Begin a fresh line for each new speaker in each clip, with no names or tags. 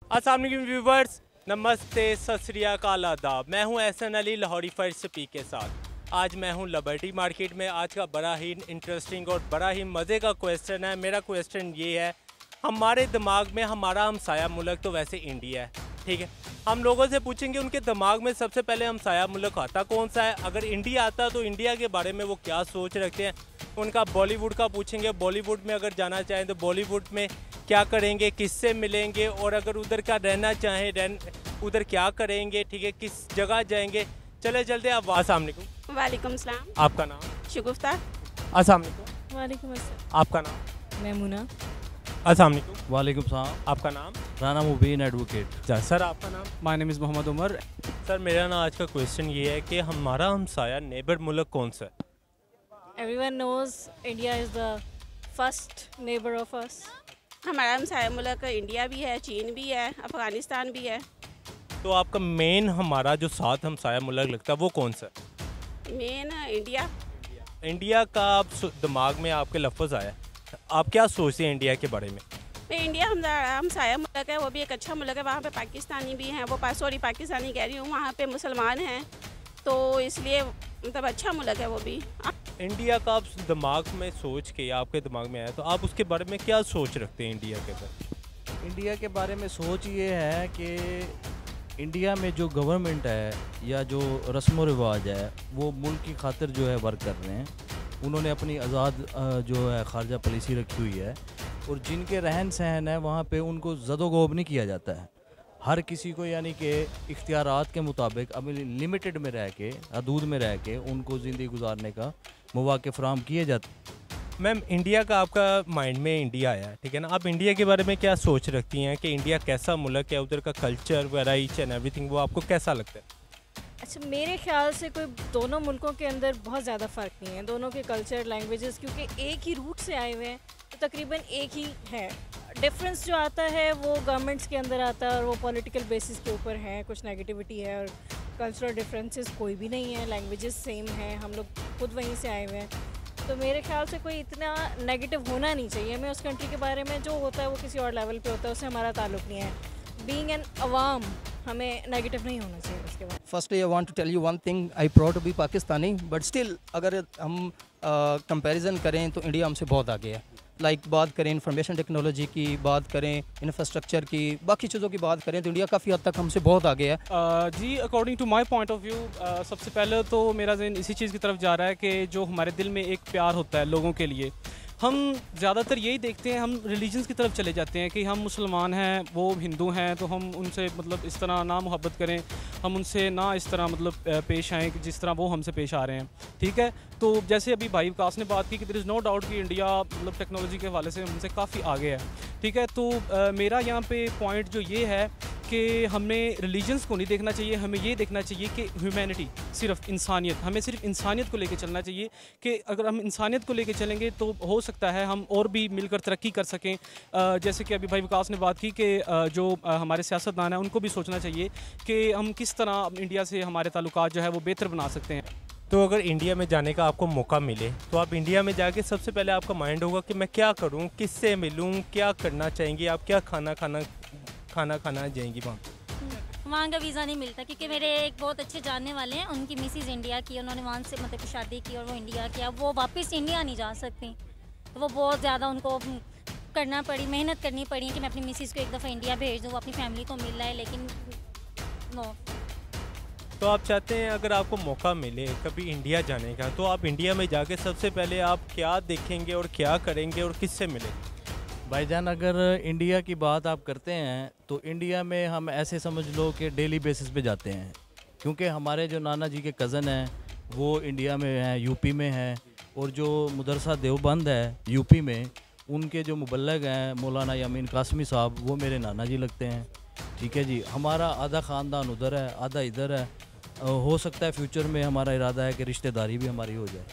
अस्सलाम वालेकुम व्यूवर्स, नमस्ते, सत श्री अकाल, आदाब। मैं हूं एहसन अली लाहौरी फर्स्ट स्पीक के साथ। आज मैं हूं लिबर्टी मार्केट में। आज का बड़ा ही इंटरेस्टिंग और बड़ा ही मज़े का क्वेश्चन है। मेरा क्वेश्चन ये है, हमारे दिमाग में हमारा हमसाया मुल्क तो वैसे इंडिया है, ठीक है। हम लोगों से पूछेंगे उनके दिमाग में सबसे पहले हमसाया मुल्क आता कौन सा है। अगर इंडिया आता तो इंडिया के बारे में वो क्या सोच रखते हैं। उनका बॉलीवुड का पूछेंगे, बॉलीवुड में अगर जाना चाहें तो बॉलीवुड में क्या करेंगे, किससे मिलेंगे, और अगर उधर का रहना चाहें उधर क्या करेंगे, ठीक है, किस जगह जाएंगे। चले चलते। आप अस्सलाम वालेकुम।
वालेकुम सलाम।
आपका नाम?
शगुफ्ता।
अस्सलाम वालेकुम।
वालेकुम अस्सलाम।
आपका नाम?
मैमुना।
अस्सलाम वालेकुम।
वालेकुम सलाम।
आपका नाम?
राना मुबीन एडवोकेट।
सर आपका नाम?
My name is Mohammad Umar.
Sir मेरा ना आज का क्वेश्चन ये है कि हमारा हमसाया नेबर मुल्क कौन सा है।
Everyone knows India is the first neighbor of us.
हमारा हमसाया मुल्क इंडिया भी है, चीन भी है, अफ़गानिस्तान भी है।
तो आपका मेन हमारा जो साथ हमसाया मुल्क लगता है वो कौन सा है?
Main India.
इंडिया का आप दिमाग में आपके लफ्ज़ आया, आप क्या सोचते हैं इंडिया के बारे में?
इंडिया हमारा हमसाया मुल्क है, वो भी एक अच्छा मुल्क है। वहाँ पे पाकिस्तानी भी हैं, वो पाकिस्तानी कह रही हूँ, वहाँ पे मुसलमान हैं, तो इसलिए मतलब अच्छा मुल्क है वो भी।
इंडिया का आप दिमाग में सोच के आपके दिमाग में आया तो आप उसके बारे में क्या सोच रखते हैं इंडिया के बारे?
इंडिया के बारे में सोच ये है कि इंडिया में जो गवर्नमेंट है या जो रस्म व रिवाज है वो मुल्क की खातिर जो है वर्क कर रहे हैं। उन्होंने अपनी आज़ाद जो है खारजा पॉलिसी रखी हुई है, और जिनके रहन सहन है वहाँ पे उनको ज़दोगोब नहीं किया जाता है। हर किसी को यानी कि इख्तियारात के मुताबिक अपनी लिमिटेड में रह के, हदूद में रह के उनको ज़िंदगी गुजारने का मौक़े फराहम किए जाते।
मैम, इंडिया का आपका माइंड में इंडिया आया, ठीक है ना, आप इंडिया के बारे में क्या सोच रखती हैं कि इंडिया कैसा मुल्क है, उधर का कल्चर वगैरह ईच एंड एवरीथिंग, वो आपको कैसा लगता है?
अच्छा, मेरे ख्याल से कोई दोनों मुल्कों के अंदर बहुत ज़्यादा फ़र्क नहीं है। दोनों के कल्चर, लैंग्वेजेस क्योंकि एक ही रूट से आए हुए हैं तो तकरीबन एक ही है। डिफरेंस जो आता है वो गवर्नमेंट्स के अंदर आता है और वो पॉलिटिकल बेसिस के ऊपर है, कुछ नेगेटिविटी है। और कल्चरल डिफरेंसेस कोई भी नहीं है, लैंग्वेजेस सेम हैं, हम लोग खुद वहीं से आए हुए हैं। तो मेरे ख्याल से कोई इतना नेगेटिव होना नहीं चाहिए। हमें उस कंट्री के बारे में जो होता है वो किसी और लेवल पे होता है, उससे हमारा ताल्लुक नहीं है। बीइंग एन अवाम हमें नेगेटिव नहीं होना चाहिए उसके बाद।
Firstly, I want to tell you one thing. I proud to be Pakistani, but still अगर हम कंपैरिजन करें तो इंडिया हमसे बहुत आगे है। लाइक बात करें इंफॉर्मेशन टेक्नोलॉजी की, बात करें इंफ्रास्ट्रक्चर की, बाकी चीज़ों की बात करें तो इंडिया काफ़ी हद तक हमसे बहुत आगे है।
जी, according to my point of view, सबसे पहले तो मेरा ज़हन इसी चीज़ की तरफ जा रहा है कि जो हमारे दिल में एक प्यार होता है लोगों के लिए, हम ज़्यादातर यही देखते हैं, हम रिलीजन्स की तरफ चले जाते हैं कि हम मुसलमान हैं, वो हिंदू हैं, तो हम उनसे मतलब इस तरह ना मोहब्बत करें, हम उनसे ना इस तरह मतलब पेश आएँ कि जिस तरह वो हमसे पेश आ रहे हैं, ठीक है। तो जैसे अभी भाई विकास ने बात की कि देयर इज़ नो डाउट कि इंडिया मतलब टेक्नोलॉजी के हवाले से हमसे काफ़ी आगे है, ठीक है। तो मेरा यहाँ पे पॉइंट जो ये है कि हमें रिलीजन्स को नहीं देखना चाहिए, हमें ये देखना चाहिए कि ह्यूमैनिटी, सिर्फ इंसानियत, हमें सिर्फ इंसानियत को लेके चलना चाहिए कि अगर हम इंसानियत को लेके चलेंगे तो हो सकता है हम और भी मिलकर तरक्की कर सकें। जैसे कि अभी भाई विकास ने बात की कि जो हमारे सियासतदान हैं उनको भी सोचना चाहिए कि हम किस तरह इंडिया से हमारे ताल्लुकात जो है वो बेहतर बना सकते हैं।
तो अगर इंडिया में जाने का आपको मौका मिले तो आप इंडिया में जाके सबसे पहले आपका माइंड होगा कि मैं क्या करूं, किससे मिलूं, क्या करना चाहेंगी आप, क्या खाना जाएंगी वहाँ?
वहाँ का वीज़ा नहीं मिलता क्योंकि मेरे एक बहुत अच्छे जानने वाले हैं, उनकी मिसेज इंडिया की, उन्होंने वहाँ से मतलब शादी की और वो इंडिया की, अब वो वापस इंडिया नहीं जा सकती। तो वो बहुत ज़्यादा उनको करना पड़ी, मेहनत करनी पड़ी कि मैं अपनी मिसेज को एक दफ़ा इंडिया भेज दूँ, वो अपनी फैमिली को मिल रहा है, लेकिन नो।
तो आप चाहते हैं अगर आपको मौका मिले कभी इंडिया जाने का तो आप इंडिया में जाके सबसे पहले आप क्या देखेंगे और क्या करेंगे और किससे मिलेंगे?
भाईजान, अगर इंडिया की बात आप करते हैं तो इंडिया में हम ऐसे समझ लो कि डेली बेसिस पे जाते हैं, क्योंकि हमारे जो नाना जी के कज़न हैं वो इंडिया में हैं, यूपी में हैं, और जो मदरसा देवबंद है यूपी में, उनके जो मुबल्लग हैं मौलाना यामीन कासमी साहब, वो मेरे नाना जी लगते हैं, ठीक है जी। हमारा आधा ख़ानदान उधर है, आधा इधर है। हो सकता है फ्यूचर में हमारा इरादा है कि रिश्तेदारी भी हमारी हो जाए।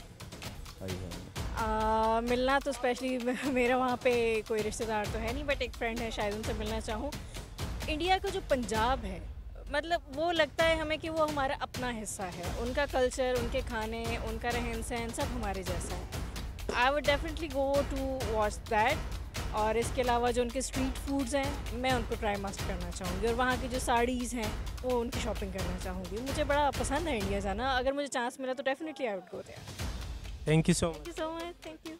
मिलना तो स्पेशली मेरा वहाँ पे कोई रिश्तेदार तो है नहीं, बट एक फ्रेंड है, शायद उनसे मिलना चाहूँ। इंडिया का जो पंजाब है, मतलब वो लगता है हमें कि वो हमारा अपना हिस्सा है। उनका कल्चर, उनके खाने, उनका रहन सहन सब हमारे जैसा है। I would definitely go to watch that. और इसके अलावा जो उनके स्ट्रीट फूड्स हैं मैं उनको ट्राई मस्ट करना चाहूँगी, और वहाँ की जो साड़ीज़ हैं वो उनकी शॉपिंग करना चाहूँगी। मुझे बड़ा पसंद है इंडिया जाना, अगर मुझे चांस मिला तो definitely I would go there.
Thank you so much.
Thank you so much. Thank you.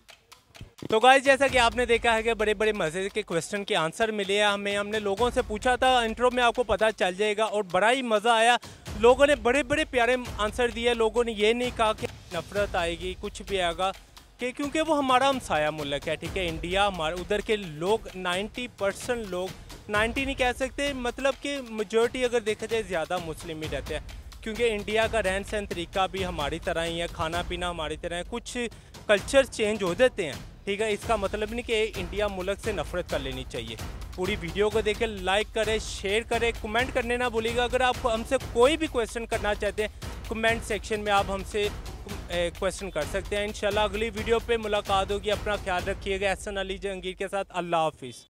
तो गाइस, जैसा कि आपने देखा है कि बड़े बड़े मज़े के क्वेश्चन के आंसर मिले हैं हमें, हमने लोगों से पूछा था, इंट्रो में आपको पता चल जाएगा, और बड़ा ही मज़ा आया। लोगों ने बड़े बड़े प्यारे आंसर दिए। लोगों ने ये नहीं कहा कि नफ़रत आएगी, कुछ भी आएगा, कि क्योंकि वो हमारा हमसाया मुल्क है, ठीक है। इंडिया हमारे उधर के लोग 90% लोग, 90 नहीं कह सकते, मतलब कि मेजॉरिटी अगर देखा जाए ज़्यादा मुस्लिम ही रहते हैं, क्योंकि इंडिया का रहन सहन तरीका भी हमारी तरह ही है, खाना पीना हमारी तरह है, कुछ कल्चर चेंज हो जाते हैं, ठीक है। इसका मतलब नहीं कि इंडिया मुल्क से नफ़रत कर लेनी चाहिए। पूरी वीडियो को देखें, लाइक करें, शेयर करें, कमेंट करने ना भूलिएगा। अगर आप हमसे कोई भी क्वेश्चन करना चाहते हैं, कमेंट सेक्शन में आप हमसे क्वेश्चन कर सकते हैं। इंशाल्लाह अगली वीडियो पे मुलाकात होगी। अपना ख्याल रखिएगा। एहसन अली जहांगीर के साथ। अल्लाह हाफिज़।